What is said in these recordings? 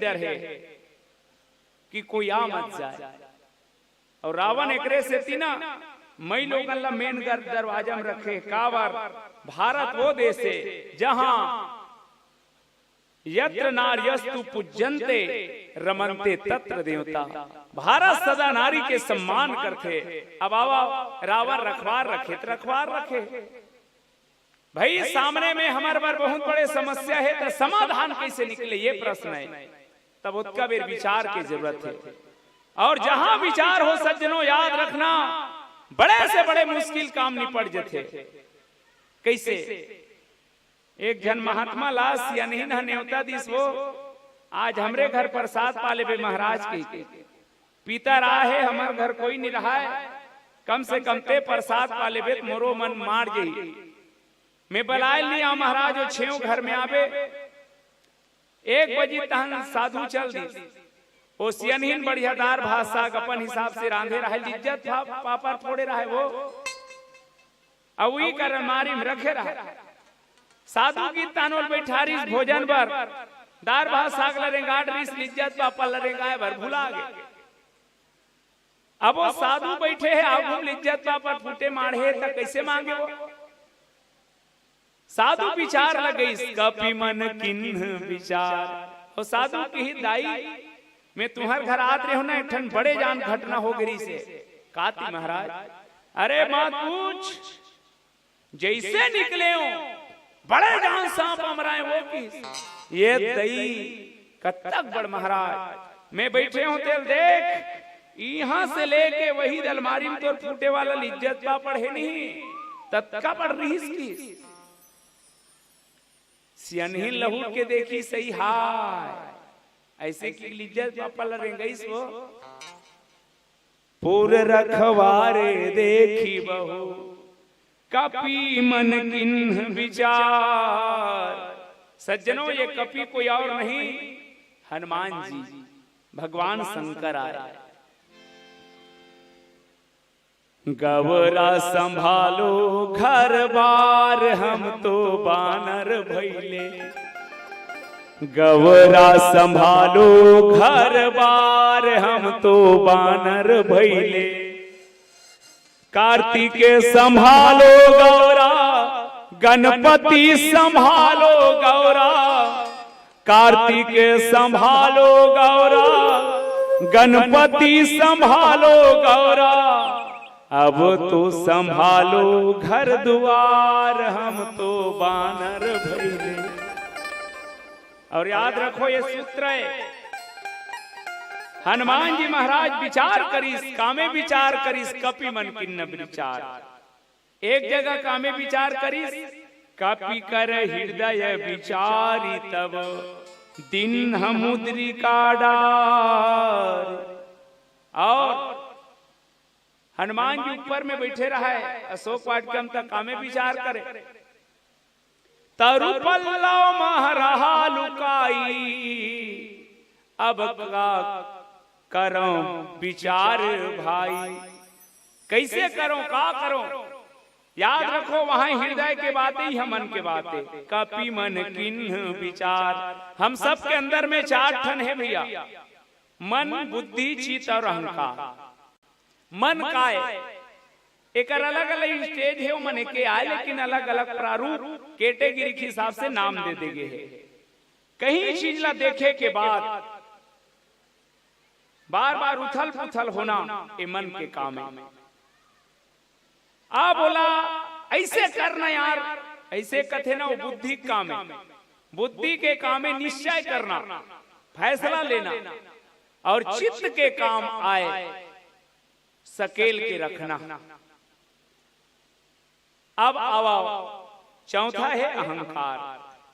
डर है कि कोई आ मत जाए। और रावण एकरे से तीना मई लोगन ला मेन दरवाजा में रखे कावर। भारत वो देश है जहां यत्र नार्यस्तु पूज्यन्ते रमन्ते तत्र देवता। भारत सदा नारी के सम्मान करते। अब आवा रावण रखवार रखे तो रखवार रखे भाई, सामने में हमारे बार बहुत बड़े समस्या है तो समाधान कैसे निकले ये प्रश्न है। तब उसका भी विचार की जरूरत है। और जहां विचार हो सज्जनों याद रखना बड़े से बड़े मुश्किल काम निपट जाते। कैसे एक जन महात्मा लाश या नहीं ना न्योता दिस वो आज हमरे घर प्रसाद पाले बे महाराज के पीता रहा है। हमारे घर कोई नहीं रहा है, कम से कम ते प्रसाद पाले बे मोरो मन मार गई। मैं बलायल नहीं आ महाराज और छेव घर में आवे 1 बजे तहन साधु चल दी। ओ सियनहीन बढ़ियादार भाषा अपन हिसाब से रांधे रहे इज्जत पापड़ फोड़े रहे वो अवी कर मारी में रखे रहे। साधु की तानोल बैठारी भोजन पर दार भात साग लरेंगा रिस इज्जत पापा लरेंगा भर भुला गए। अब वो साधु बैठे है अब इज्जत पापड़ फूटे मारे तक कैसे मांगे वो। साधु विचार लग गई कपि मन किन्ह विचार। और साधु की ही दाई मैं तुम्हारे घर आते रहे हो ना एक बड़े जान घटना हो गई से काती महाराज। अरे मत पूछ जैसे निकले हो बड़े जान सांप अमराए वो की ये दई कतक बड़ महाराज। मैं बैठे हूं तेल देख यहां से लेके वही अलमारी में तो फूटे वाला इज्जत पापड़ है नहीं तत्का पड़ रही इसकी। सियनहीन लहू के देखी सही हाय ऐसे की लिज्जत पापा लरेंगे इसको। पूर रखवारे देखी बहु कपि मन किन्ह विचार। सज्जनों ये कपि कोई और नहीं हनुमान जी भगवान शंकर आए। गवरा संभालो घर बार हम तो बानर भैले। गवरा संभालो घर बार हम तो बानर भैले। कार्तिके संभालो गौरा गणपति संभालो गौरा। कार्तिके संभालो गौरा गणपति संभालो गौरा। अब तो संभालो घर द्वार हम तो बानर भैले। और याद रखो ये सूत्र है हनुमान जी महाराज विचार करीस कामे विचार करीस कपि मन किन्न विचार। एक जगह कामे विचार करीस कपि कर हृदय विचारी तब दिन मुद्रिका डार। और हनुमान जी ऊपर में बैठे रहा है अशोक वाटिका तक कामे विचार करे। तरु पल्लव महरहा लुकाई अब का करो विचार भाई। कैसे करो का करो याद रखो वहां हृदय के बातें ही मन के बातें। कपि मन किन्ह विचार। हम सब के अंदर में 4 ठन है भैया मन बुद्धि चित्त और अहंकार। मन का एक अलग अलग स्टेज है मन के आए लेकिन अलग अलग प्रारूप कैटेगरी के हिसाब से नाम दे देंगे है। कहीं चीज ला देखे के बाद बार बार उथल पुथल होना ये मन के काम है। आ बोला ऐसे करना यार ऐसे कथे ना वो बुद्धि काम है। बुद्धि के काम है निश्चय करना फैसला लेना और चित्त के काम आए सकेल के रखना। अब आवा चौथा है अहंकार।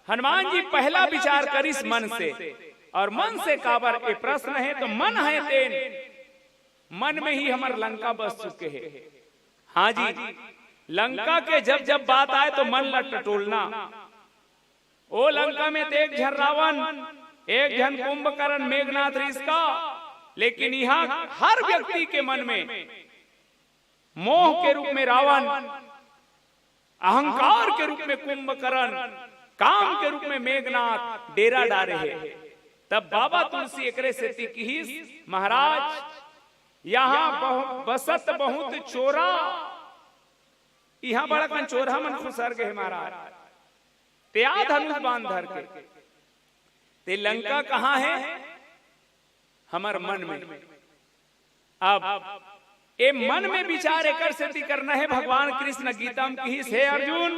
हनुमान जी पहला विचार करिस मन से और मन से काबर ये प्रश्न है तो मन है तेन मन में ही हमार लंका बस चुके हैं। हाँ जी लंका के जब जब बात आए तो मन ला टटोलना। ओ लंका में एक झन रावण एक झन कुंभकर्ण मेघनाथ ऋषिका। लेकिन यहाँ हर व्यक्ति के मन में मोह के रूप में रावण अहंकार के रूप में कुंभकर्ण काम के रूप में मेघनाथ डेरा डाले है। तब बाबा तुलसी एकरे से तिकहिस महाराज यहाँ बसत बहुत चोरा, यहाँ बड़ा कन चोरा मन खुसर गए महाराज, त्या धनुष बांध धर के। ते लंका कहाँ है? हमार मन में। अब ए मन में विचार एकर से करना है। भगवान कृष्ण गीता में कही से अर्जुन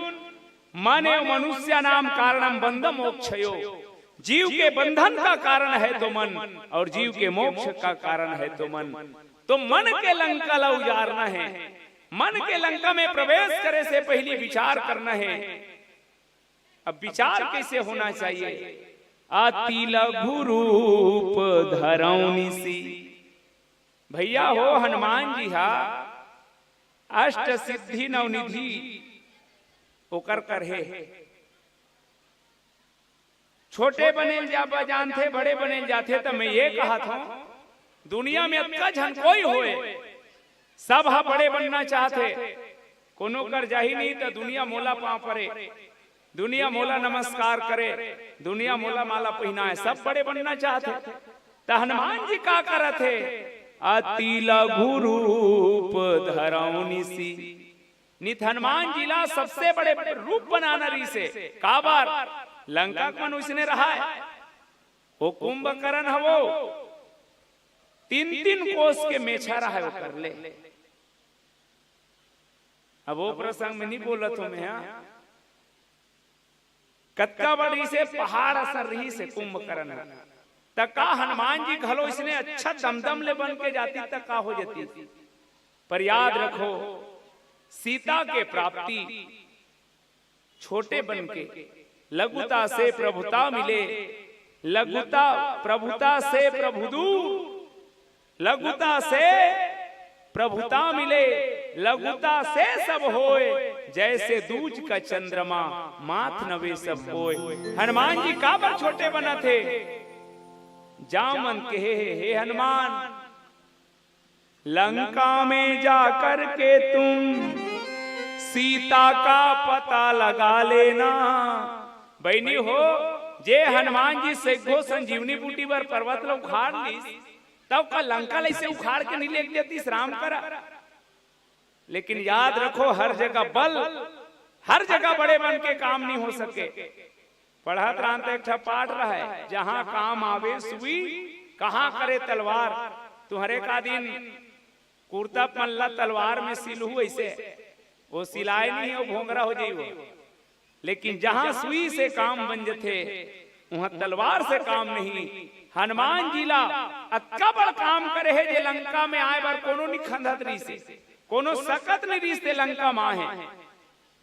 मन एवं मनुष्य नाम कारणम बंध मोक्षयो, जीव के बंधन का कारण है तो मन और जीव के मोक्ष का कारण है तो मन। तो मन के लंका ला उजारना है। मन के लंका में प्रवेश करे से पहले विचार करना है। अब विचार कैसे होना चाहिए? अति लघु रूप धरौनिसी। भैया हो हनुमान जी हा अष्ट सिद्धि नवनिधि ओकर कर है। छोटे बने जाबा जानते, बड़े बने जाते। तो मैं ये कहा था दुनिया में अतका झन कोई होए, सब हा बड़े बनना चाहते। कोनो कर जाही नहीं तो दुनिया मोला पाँव परे, दुनिया मोला नमस्कार करे, दुनिया मोला माला पहनाए, सब बड़े बनना चाहते। तो हनुमान जी का करत है? अति लघु रूप धरौनिसी। नित हनुमान जी ला सबसे बड़े रूप बनाना रही से काबार लंका का मनुष्य ने रहा है। वो कुंभकर्ण है, वो 3-3 कोस के मेछा रहा है वो कर ले। अब वो प्रसंग में नहीं बोला तो मैं कत्का बड़ी से पहाड़ असर रही से कुंभकर्ण तका हनुमान जी घलो इसने अच्छा दमदम ले बन के जाती तक का हो जाती। पर याद रखो सीता के प्राप्ति छोटे बन के लघुता से प्रभुता मिले, लघुता प्रभुता से प्रभुदू, लघुता से प्रभुता मिले, लघुता से सब होए, जैसे दूज का चंद्रमा माथ नवे सब होए। हनुमान जी का पर छोटे बना थे? जामन कहे हे हनुमान लंका में जाकर के तुम सीता का पता लगा लेना। बहनी हो जे हनुमान जी से गो संजीवनी बूटी पर पर्वत लो उखाड़ ली तब का लंका ले से उखाड़ के नहीं ले जाती राम करा। लेकिन याद रखो हर जगह बल, हर जगह बड़े बन के काम नहीं हो सके। पढ़त रांत एक पाठ रहा है, जहां काम आवे सुई कहां करे तलवार। तुम्हारे का दिन कुर्ता पल्ला तलवार में सिल हुआ ऐसे वो सिलाई नहीं हो भोंगरा हो जाइए। लेकिन जहां सुई से काम बन जथे वहां तलवार से काम नहीं। हनुमान जी ला अतका बड़ काम करे है जे लंका में आए बार कोनो नहीं खंधत रही से, कोनो सकत नहीं रिश्ते लंका माँ है।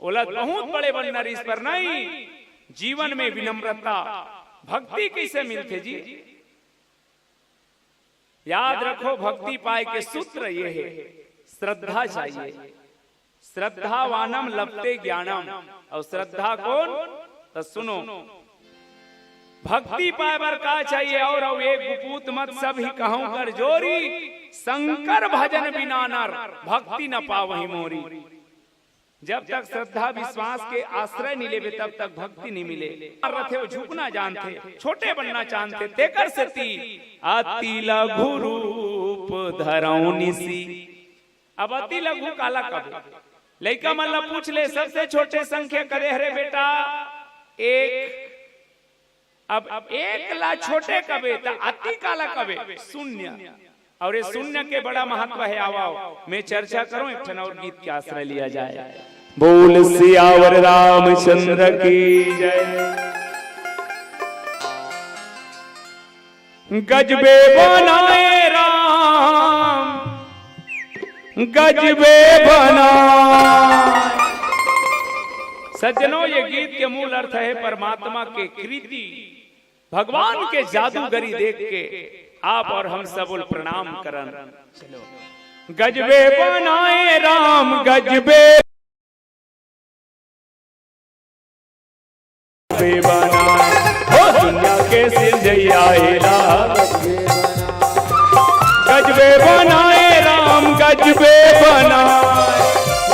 ओला बहुत बड़े बनना रिश्ते पर नहीं। जीवन में विनम्रता भक्ति कैसे मिलते जी? याद रखो भक्ति पाए के सूत्र ये है, श्रद्धा चाहिए। श्रद्धावानम लभते ज्ञानम। और श्रद्धा कौन? तो सुनो भक्ति पाए बर का चाहिए? और एक गुपूत मत सब ही कहूं कर जोरी, शंकर भजन बिना नर भक्ति न पावहि मोरी। जब तक श्रद्धा विश्वास के आश्रय नहीं लेवे तब तक भक्ति नहीं मिले। रथे वो झुकना जानते, छोटे बनना जानते, तेकर सती अति लघु रूप धरौनिसी। अब अति लघु काला कब लइका मन ला पूछ ले सबसे छोटे संख्या करे हरे बेटा एक। अब एक ला छोटे कबे ता अति काला कबे? शून्य। और ये शून्य के बड़ा महत्व है। आओ मैं चर्चा करूं, एक ठन और गीत के आश्रय लिया जाए। बोल सियावर रामचंद्र की जय। गजबे बनाए राम गजबे बनाए। सज्जनों ये गीत के मूल अर्थ है परमात्मा के कृति, भगवान के जादूगरी देख के आप और हम सब प्रणाम करन। गजबे बनाए राम गजबे बनाए, हो दुनिया के सिरजैया गजबे बनाए राम गजबे बनाए,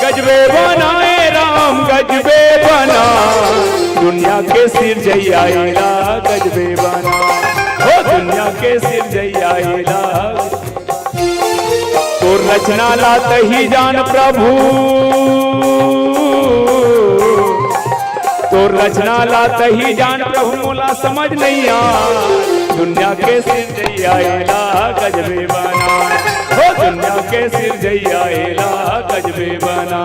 गजबे बनाए राम गजबे बनाए, दुनिया के सिरजैया गजबे बनाए, हो दुनिया के सिरजैया तो रचना लात ही जान प्रभु, तो रचना लात ही जान प्रभु मोला समझ नहीं आ, दुनिया के सिरजैया गजबे बना, हो दुनिया के सिरजैया गजबे बना।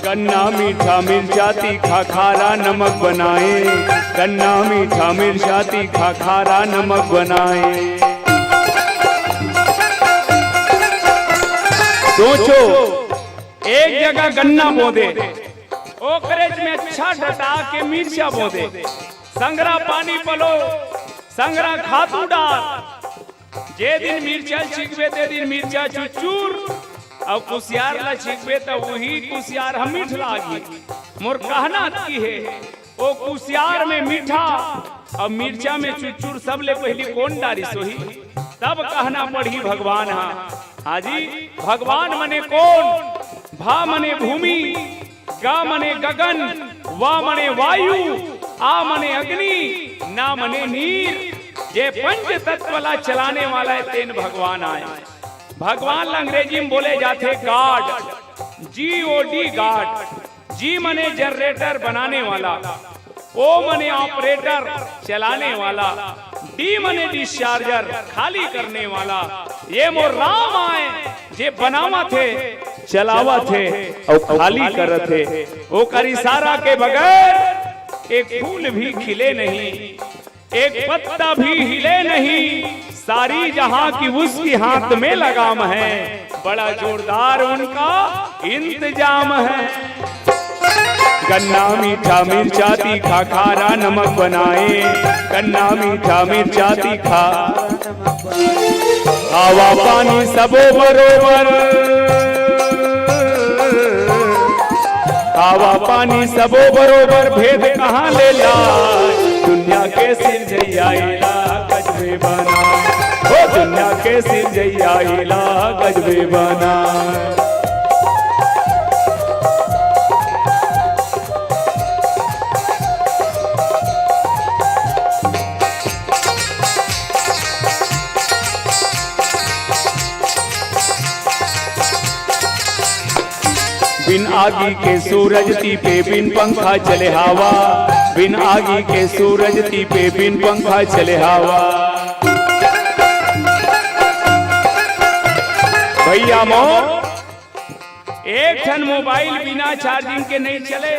गन्ना मीठा मिर्चा तीखा खारा नमक बनाए, गन्ना मीठा मिर्चा तीखा खारा नमक बनाए। सोचो एक जगह गन्ना बोदे, ओकरेज में अच्छा डटा के मिर्चा बोदे, संगरा पानी पलो, संगरा खातू डाल, जे दिन मिर्चा छिकबे ते दिन मिर्चा चुचूर, और कुसियार ला छिकबे तो वही कुसियार हम मीठ लागी। मोर कहना की है ओ कुसियार में मीठा और मिर्चा में चुचूर, सब ले पहली कौन डारी सोही, तब कहना पड़ी भगवान। हाँ हाजी भगवान मने कौन, भा मने भूमि, गा मने गगन, वा मने वायु, आ मने अग्नि, ना मने नीर, जे पंच तत्व ला चलाने वाला है तेन भगवान आए। भगवान अंग्रेजी में बोले जाते गॉड, GOD गॉड। जी मने जनरेटर बनाने वाला, ओ मने ऑपरेटर चलाने वाला, डी मने डिस्चार्जर खाली करने वाला। ये मोर राम आए जे बनावा थे, चलावा थे और खाली करत थे। वो कर इशारा के बगैर एक फूल भी खिले नहीं, एक पत्ता भी हिले नहीं, सारी जहां की उसकी हाथ में लगाम है, बड़ा जोरदार उनका इंतजाम है। गन्ना मीठा मिर्चा तीखा खारा नमक बनाए, गन्ना मीठा मिर्चा तीखा, हवा पानी सबो बरोबर, हवा पानी सबो बरोबर, भेद कहाँ ले लाए, दुनिया के सिरजैया गजबे बना, ओ दुनिया के सिरजैया गजबे बना। बिन आगी के सूरज तीपे बिन पंखा चले हवा, बिन आगी के सूरज तीपे बिन पंखा चले हवा। भैया मोर एक ठन मोबाइल बिना चार्जिंग के नहीं चले,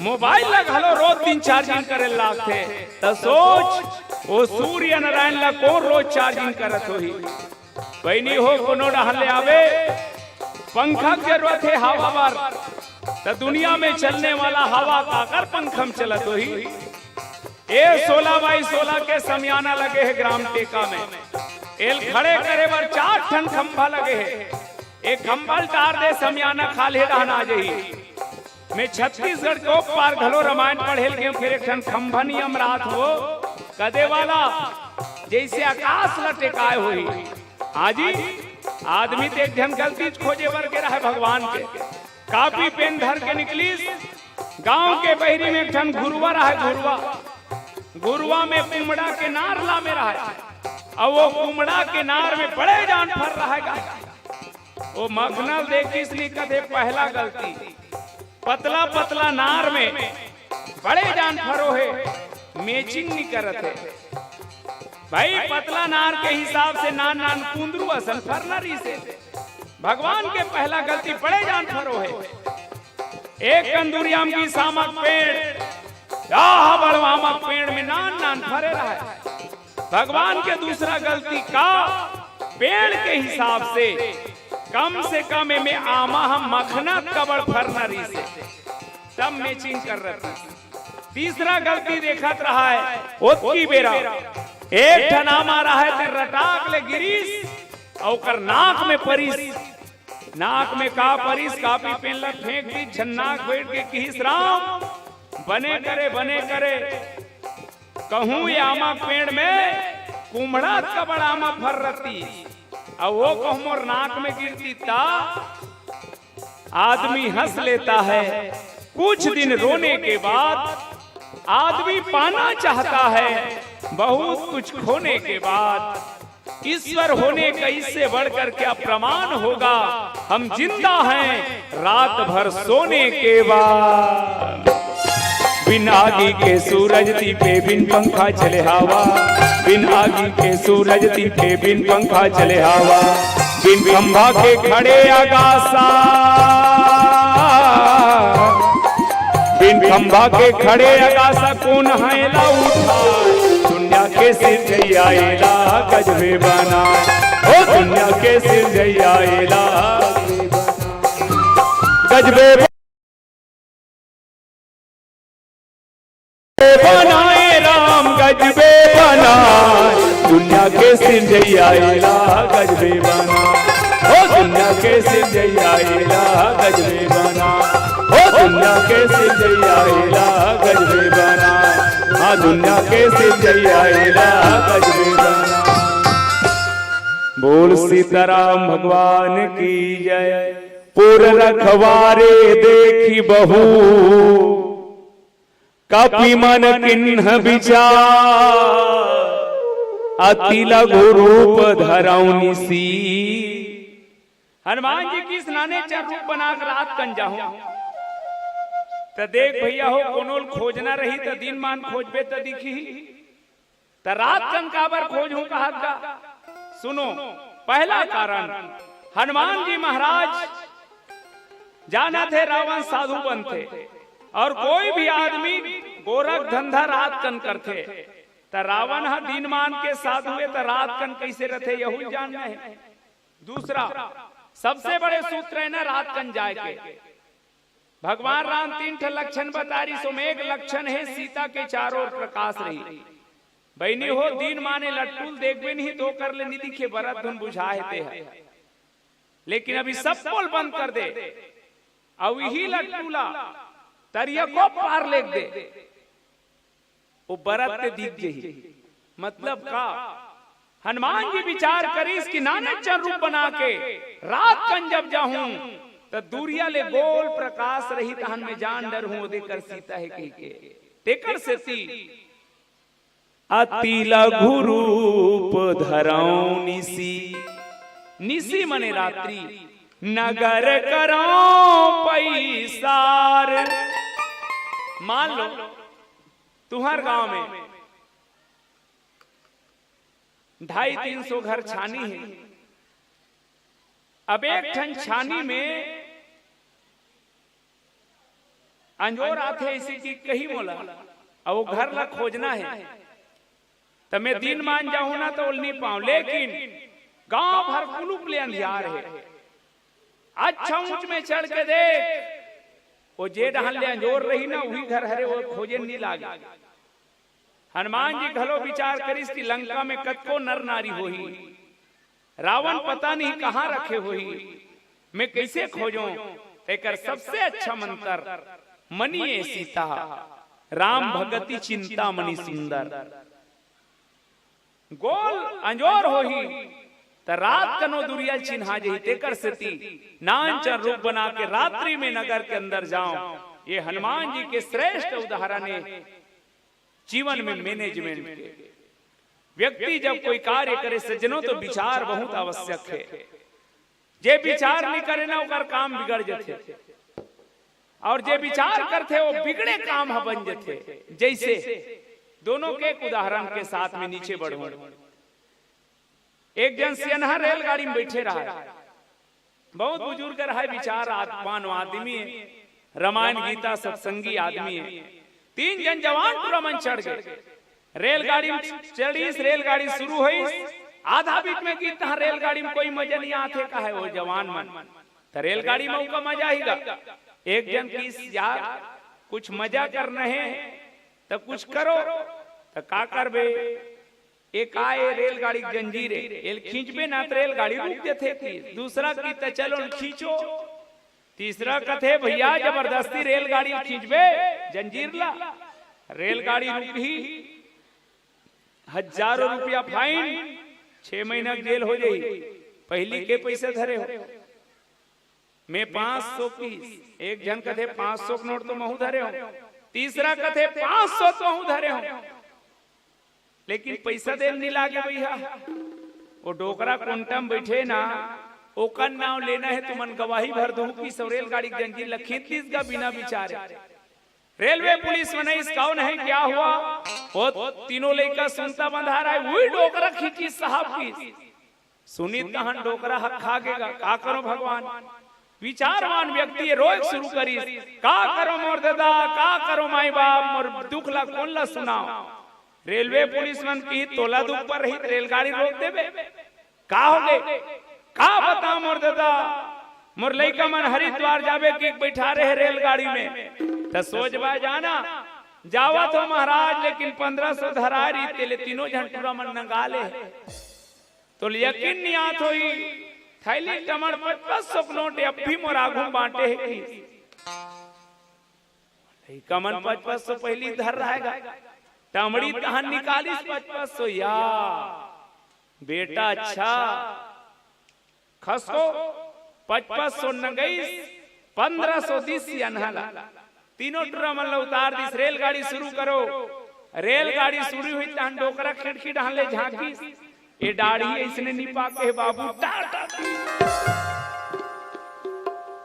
मोबाइल लगा लो रोज दिन चार्जिंग करे लागते, तो सोच वो सूर्य नारायण ला कौन रोज चार्जिंग करत होही। बहनी हो कोनो रहले आवे पंखा के जरूरत है हवा बार, तो दुनिया में चलने वाला हवा काकर पंखम चलत होही। ए 16x16 के समियाना लगे है ग्राम टेका में, एल खड़े करे बर 4 ठन खंभा लगे है, एक खंभल तार दे समियाना खाले रहना जही। मैं छत्तीसगढ़ को पार घलो रामायण पढ़ेल के फिर एक ठन खंभा नियम रात हो कदे वाला जैसे आकाश लटेकाए हुई। हाजी आदमी तो एक ढंग गलती खोजे बर के रहे भगवान के, कापी पेन धर के निकलीस, गांव के बहरी में एक ठन घुरवा रहा, घुरवा घुरवा में कुमड़ा के नार ला में रहा, और वो कुमड़ा के नार में बड़े जान फर रहेगा। वो मखनल देखिस नहीं कदे पहला गलती, पतला पतला नार में बड़े जान फरो है, मैचिंग नहीं करत है भाई। पतला नार के हिसाब से नान नान कुंदरू असन फरनरी से भगवान के पहला गलती बड़े जान फरो है। एक कंदूरियाम की सामक पेड़, बड़वामक पेड़ में नान नान फरे रहा है। भगवान के दूसरा गलती का पेड़ के हिसाब से कम में आमा हम मखना कबड़ फरनरी से तब मैचिंग कर रहे थे। तीसरा गलती देखत रहा है ओत की बेरा, एक ठना मारा है ते रटाक ले गिरीस और नाक में परिस, नाक में का परिस कापी पेन फेंक दी छन्नाक बैठ के किस राम बने करे कहूं आमा पेड़ में कुम्हड़ा कबड़ आमा फर रती और वो कहूं मोर नाक में गिरती ता आदमी हंस लेता है। कुछ दिन रोने के बाद आदमी पाना चाहता है, बहुत कुछ खोने के बाद ईश्वर होने का इससे बढ़कर क्या प्रमाण होगा। हम जिंदा हैं रात भर सोने के बाद। बिन आगी के सूरज दीपे बिन पंखा चले हवा, बिन आगी के सूरज दीपे बिन पंखा चले हवा, बिन खंभा के खड़े आगासा, बिन खंभा के खड़े आगासा कौन हैला उठा, दुनिया के सिर जैयाला गजबे बना, ओ दुनिया के सिर जैयाला गजबे बनाए राम गजबे बनाए, दुनिया के सिर जैयाला गजबे बना, ओ दुनिया के सिर जैयाला गजबे बना, ओ दुनिया के सिर जैयाला गजबे बना, हाँ दुनिया के सिर जैयाला गजबे बना। बोल सीताराम भगवान की जय। पुर रखवारे देखी बहू कपि मन किन्ह विचार, अति लघु रूप धरौनी सी। हनुमान जी की स्नाने चार रूप बनाकर रात कन जाऊं तो देख भैया हो कोनोल खोजना रही तो दिन मान खोजबे तो दिखी, तो रात कन काबर खोजूं कहा का। सुनो, पहला कारण हनुमान जी महाराज जाना थे रावण साधु बनते और कोई भी आदमी गोरख धंधा रात कन करते, तो रावण हा दिन मान के साथ हुए तो रात कन कैसे रहते यही जानना है। दूसरा सबसे बड़े सूत्र है ना रात कन जाए के। भगवान राम 3 लक्षण बता रही, सो में एक लक्षण है सीता के चारों ओर प्रकाश रही। बहनी हो दिन माने लट्टूल देखबे नहीं तो कर ले निधि के बरत धुन बुझाए है, लेकिन अभी सब पोल बंद कर दे और यही लट्टूला तरिया को पार ले दे, वो बरत ते दिख गई। मतलब का हनुमान जी विचार करी इसकी नानक चर रूप बना के रात कन जब जाऊं तो दूरिया ले गोल प्रकाश रही तहन में जान डर हूं देकर सीता है कही के तेकर से ती अति लघु रूप धरौ निसी। निसी मने रात्रि, नगर करो पैसार। मान लो तुम्हार गांव में 250-300 घर छानी है। अब एक ठन छानी में अंजोर आते इसी की कही मोला और वो घर ला खोजना है, तो मैं दिन मान जाऊं ना तो नहीं पाऊं, लेकिन गांव भर कुलूप ले अंधियार है। अच्छा ऊंच में चढ़ के देख वो जे डहन ले अंजोर रही ना वही घर हरे वो खोजे नहीं लागे। हनुमान जी घलो विचार करी कि लंका में कतको नर नारी होही, रावण पता नहीं कहां रखे होही, मैं कैसे खोजूं। एकर सबसे अच्छा मंत्र मनिए सीता राम भगति चिंता मणि सुंदर। गोल अंजोर होही तो रात कनो दुरिया चिन्हा जही तेकर सती नानचर रूप बना के रात्रि में नगर के अंदर जाऊं। ये हनुमान जी के श्रेष्ठ उदाहरण है जीवन में मैनेजमेंट के। व्यक्ति जब कोई कार्य करे सज्जनों तो विचार बहुत आवश्यक है। जे विचार नहीं करे ना उकर काम बिगड़ जाते, और जे विचार करते वो बिगड़े काम बन जाते। जैसे दोनों के एक उदाहरण के साथ में नीचे बढ़ो। एक जन सियनहा रेलगाड़ी में बैठे रहा, बहुत बुजुर्ग रहा, विचार आत्मान आदमी है, रामायण गीता सत्संगी आदमी है। 3 जन जवान पूरा मन चढ़ गए। रेलगाड़ी में चढ़ी, रेलगाड़ी शुरू हुई, आधा बीच में गीत रेलगाड़ी में कोई मजा नहीं आते का है वो जवान मन, तो रेलगाड़ी में उनका मजा आएगा। एक जन की यार कुछ मजा कर रहे हैं तो कुछ करो, तो का करबे एक आए रेलगाड़ी जंजीर एल खींचबे ना तो रेलगाड़ी रुक जाते थी, दूसरा की तो चलो खींचो, तीसरा कथे भैया जबरदस्ती रेलगाड़ी खींचबे जंजीर ला, रेलगाड़ी रुकी, हजारों रुपया फाइन, 6 महीना जेल हो जाई। पहली के पैसे धरे हो मैं 500 पीस, एक जन कथे 500 नोट तो महू धरे हो, तीसरा कथे 500 तो महू धरे हो, लेकिन पैसा दे नहीं लागे भैया। वो डोकरा कोंटम बैठे ना, ओकर नाम लेना है तुमन गवाही भर दो कि सब रेलगाड़ी जंजीर लखीतीस का बिना विचारे। रेलवे पुलिस में नहीं कौन है क्या हुआ, वो तीनों लेकर सुनता बंधा रहा है, वही डोकरा खींची साहब की, सुनी तहन डोकरा हक खागेगा, का करो भगवान। विचारवान व्यक्ति रोज शुरू करी, का करो मोर दादा, का करो माई बाप, मोर दुख ला कौन ला सुनाओ। रेलवे पुलिस मन की तोला दुख पर रही रेलगाड़ी रोक देवे, का हो गए, का बता मोर दादा, मोर लइका मन हरिद्वार जावे की बैठा रहे रेलगाड़ी में, तो सोचबा जाना जावा तो महाराज, लेकिन 1500 धरा रही तेले तीनों जन पूरा मन नंगाले, तो यकीन नहीं आत होई थैली टमड़ 500 नोट अब भी मोर आगू बांटे है की कमन 500 पहली धर रहेगा, टमड़ी तहन निकाली 500 या बेटा अच्छा खसको 500 न गई 1500 दिस अनहला, तीनों टुरा मन उतार दिस, रेलगाड़ी शुरू करो। रेलगाड़ी शुरू हुई तहन डोकरा खिड़की ढाले झांकी, ये दाढ़ी इसने नहीं पाके बाबू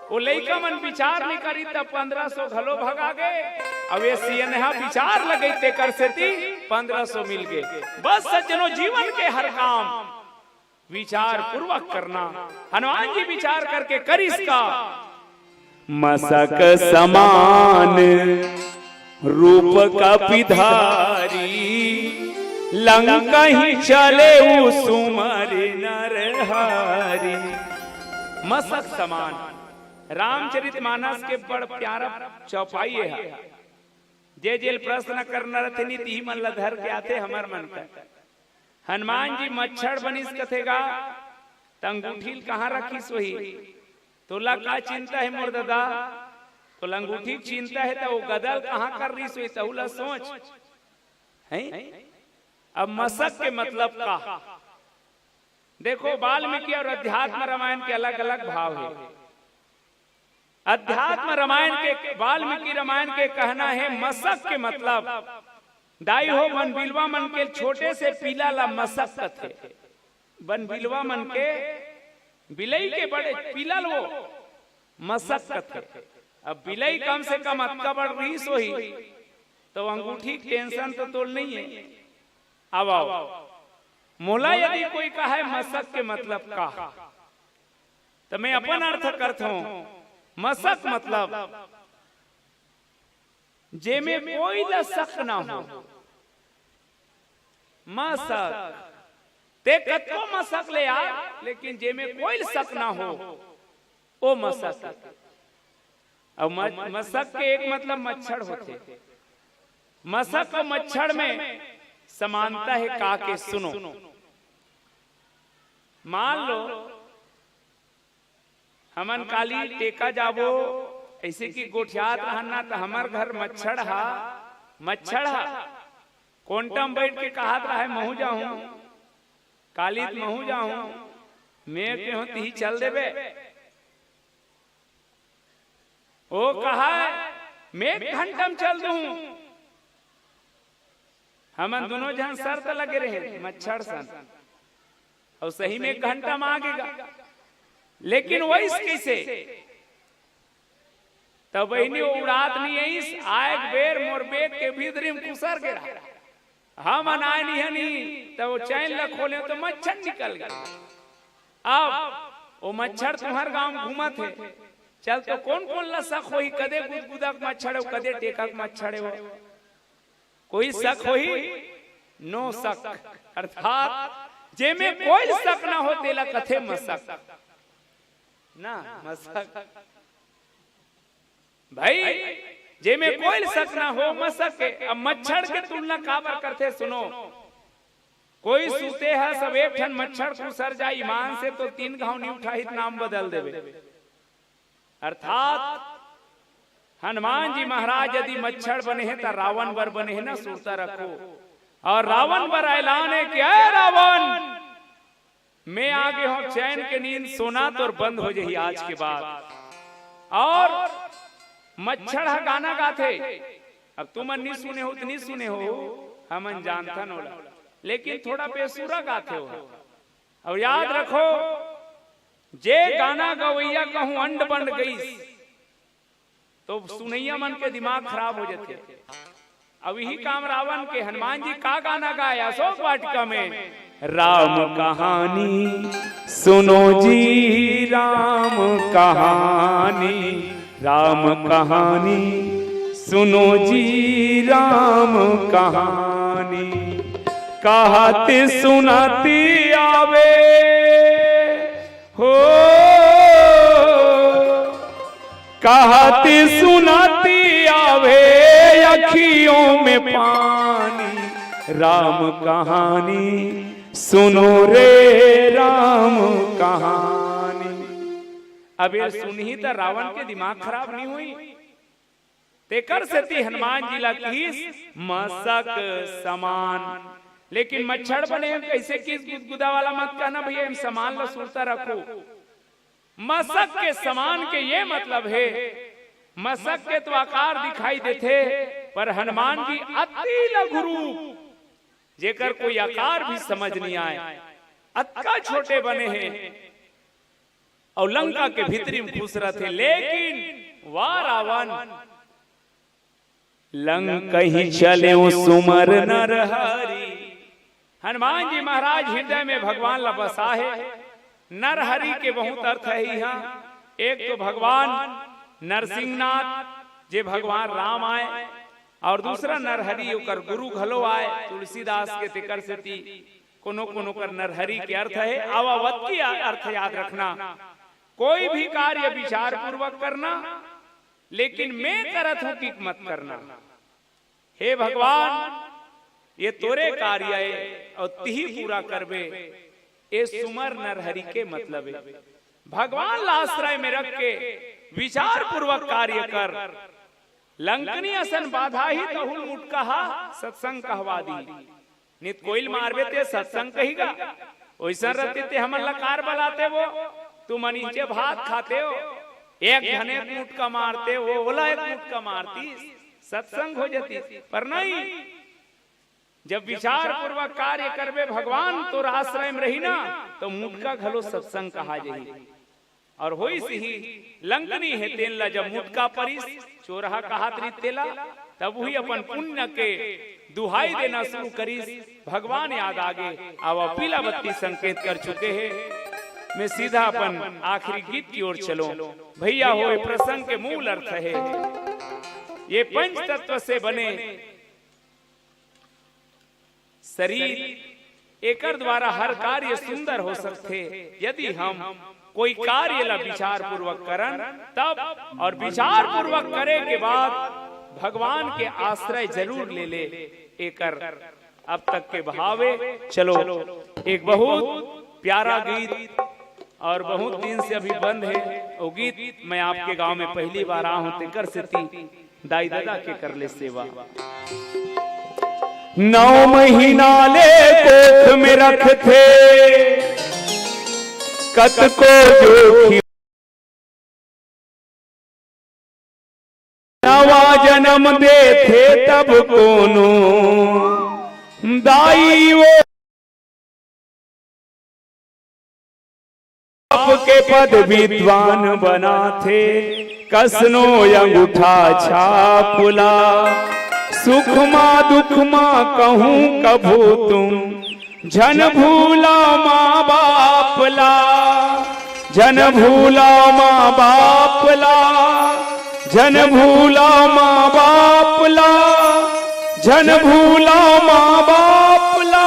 वो लइका मन विचार नहीं करी तब 1500 घलो भगा गए। अब ये सियनहा विचार लगे ते कर सेती 1500 मिल गए। बस सज्जनों जीवन के हर काम विचार पूर्वक करना, हनुमान जी विचार करके कर इसका। मसक समान रूप कपिधारी, लंका ही चले सुमरे नरहारी। मसक समान रामचरितमानस के बड़ प्यारा चौपाई है, जे जेल प्रश्न करना रहते नीति मन ला धर के आते हमार मन का। हनुमान जी मच्छर बनिस कथेगा तंगूठी कहाँ रखी सोही, तोला का चिंता है मोर दादा, तो लंगूठी चिंता है तो वो गदल कहाँ कर रही सोई, तहुला सोच है। अब मसक के मतलब का देखो, वाल्मीकि और अध्यात्म रामायण के अलग अलग भाव है। अध्यात्म रामायण के वाल्मीकि रामायण के कहना है मसक के मतलब दाई हो बन बिलवा मन के छोटे से पीला ला मसक कथे, बन बिलवा मन के बिलई के बड़े पीला लो मसक कथे। अब बिलई कम से कम अक्का बड़ रही सोही तो अंगूठी टेंशन तो तोल नहीं है। अब आओ मोला यदि कोई कहा है मसक के मतलब का, तो मैं अपन अर्थ करता हूं। मसक मतलब जे में कोई शक ना हो, मसक ते कतो मसक ले आ, लेकिन जे में कोई शक ना हो वो मसक। अब मसक के एक मतलब मच्छर होते, मसक और मच्छर में समानता है का के सुनो। मान लो हमन काली टेका जाबो ऐसे की गोठियात रहना, तो हमार घर मच्छर हा कोंटम बैठ के कहत रहा है महू जाऊं काली महू जाऊं, मैं के होती ही चल देवे। वो कहा मैं घंटम चल दूं, हमन दोनों जन शर्त लगे रहे मच्छर सन, और सही में घंटा मांगेगा, लेकिन वही कैसे तब बहनी उड़ात नहीं है आए बेर मोर बेग के भीतरी में कुसर के रहा, हम अनाय नहीं है नहीं तब वो चैन ल खोले तो मच्छर निकल गया। अब वो मच्छर तुम्हारे गांव घूमा थे, चल तो कौन कौन ला शक होई, कदे गुदगुदक मच्छर हो कदे टेकक मच्छर हो, कोई शक होई नो शक, अर्थात जे में कोई शक ना हो तेला कथे मसक ना मसक। भाई जे में कोई शक ना हो मसक के। अब मच्छर के तुलना काबर करते सुनो, कोई सूते है सब एक ठन मच्छर कुसर जाए ईमान से तो 3 घाव नहीं उठाहित नाम बदल देवे। अर्थात हनुमान जी महाराज यदि मच्छर बने हैं तो रावण बर बने हैं ना, सूता रखो। और रावण बर ऐलान है कि अरे रावण मैं आगे हूं, चैन के नींद सोना तो बंद हो जाए आज के बाद। और मच्छर हा गाना गाथे, अब तुम नहीं सुने हो तो नहीं सुने हो, हम जानता न, लेकिन थोड़ा बेसुरा गाते हो। और याद रखो जे गाना गवैया कहूं अंड बंड गई तो सुनैया मन के दिमाग खराब हो जाते। अब यही काम रावण के, हनुमान जी का गाना गाया अशोक वाटिका में, राम कहानी सुनो जी राम कहानी, राम कहानी सुनो जी राम कहानी, कहते सुनाती आवे हो, कहते सुनाती आवे अखियों में पानी, राम कहानी सुनो रे राम कहानी। अब ये सुनही तो रावण के दिमाग खराब नहीं हुई, तेकर से थी हनुमान जी लकीस मसक समान। लेकिन मच्छर बने कैसे किस गुदगुदा वाला मत कहना भैया, समान लो सुरता रखो। मसक के समान के ये मतलब है, मसक के तो आकार दिखाई देते पर हनुमान जी अति लघु रूप जेकर कोई आकार भी समझ नहीं आए, अतका छोटे बने हैं और लंका के भीतरी में घुस रहे थे। लेकिन वाह रावण लंका ही चले सुमर नरहरि, हनुमान जी महाराज हृदय में भगवान ला बसा है। नरहरि के बहुत अर्थ है यहाँ, एक तो भगवान नरसिंहनाथ जे भगवान राम आए, और दूसरा नरहरि ओकर गुरु घलो आए तुलसीदास के तिकर से ती कोनो कोनो कर नरहरि के अर्थ है। अवावत की अर्थ याद रखना, कोई भी कार्य विचार पूर्वक करना, लेकिन मैं करत हूं कि मत करना। हे भगवान ये तोरे कार्य है और तिही पूरा करबे, ये सुमर नरहरि के मतलब है। भगवान लाश्रय में रख के विचार पूर्वक कार्य कर, लंकनी असन बाधा ही तहुल उठ कहा सत्संग कहवा दी। नित कोइल मारबे ते सत्संग कहीगा, वैसा रहते ते हमन लकार बलाते वो, तुम नीचे भात खाते हो, एक घने कूट का मारते हो, ओला एक कूट का मारती, सत्संग हो जाती। पर नहीं, जब विचार पूर्वक कार्य करबे भगवान तो आश्रय में रही ना, तो मुटका घलो सत्संग कहा जाही। और होई से ही लंकनी है तेला जब मुटका परिस चोरहा कहात री तेला, तब वही अपन पुण्य के दुहाई देना शुरू करीस। भगवान याद आगे अब पीला बत्ती संकेत कर चुके हैं। मैं सीधा अपन आखिरी गीत की ओर चलो भैया। हो प्रसंग के मूल अर्थ है, ये पंच तत्व से बने शरीर, एकर द्वारा हर कार्य सुंदर हो सकते यदि हम कोई कार्य ला विचार पूर्वक करन तब, और विचार पूर्वक करे के बाद भगवान के आश्रय जरूर ले ले। एकर अब तक के भावे चलो एक बहुत प्यारा गीत और बहुत दिन से अभी बंद है वो गीत मैं आपके गांव में पहली बार आया हूं, तेकर से दाई दादा के कर ले सेवा। 9 महीना ले कोख में रखते कत को जोखिम, नवा जन्म दे थे तब कोनो दाई वो आपके पद विद्वान बना थे, कसनो अंगूठा छापुला, सुखमा दुखमा कहूं कभू तुम झन भूला माँ बापला, झन भूला माँ बापला, झन भूला माँ बापला, झन भूला माँ बापला।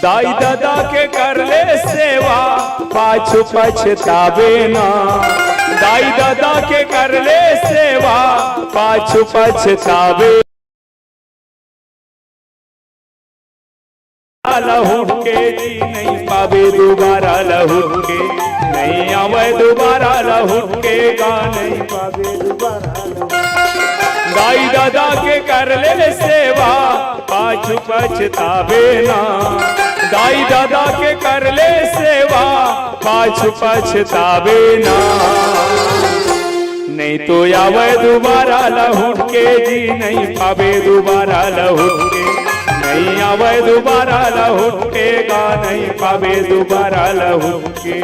दाई दादा के कर ले सेवा पाछू पछतावे ना। दाई दादा के कर ले सेवा पाछू पछतावे लहुट के जी नहीं पावे दोबारा लहुट के नहीं आवे दोबारा लहुट के गा नहीं पावे दोबारा। दाई दादा के कर ले सेवा पाछू पछतावे ना। दाई दादा के कर ले सेवा पाछू पछतावे ना। नहीं तो आवे दोबारा लहुट के जी नहीं पावे दोबारा लहुट के नहीं आवे दोबारा लहुट के गा नहीं पावे दोबारा लहुट के।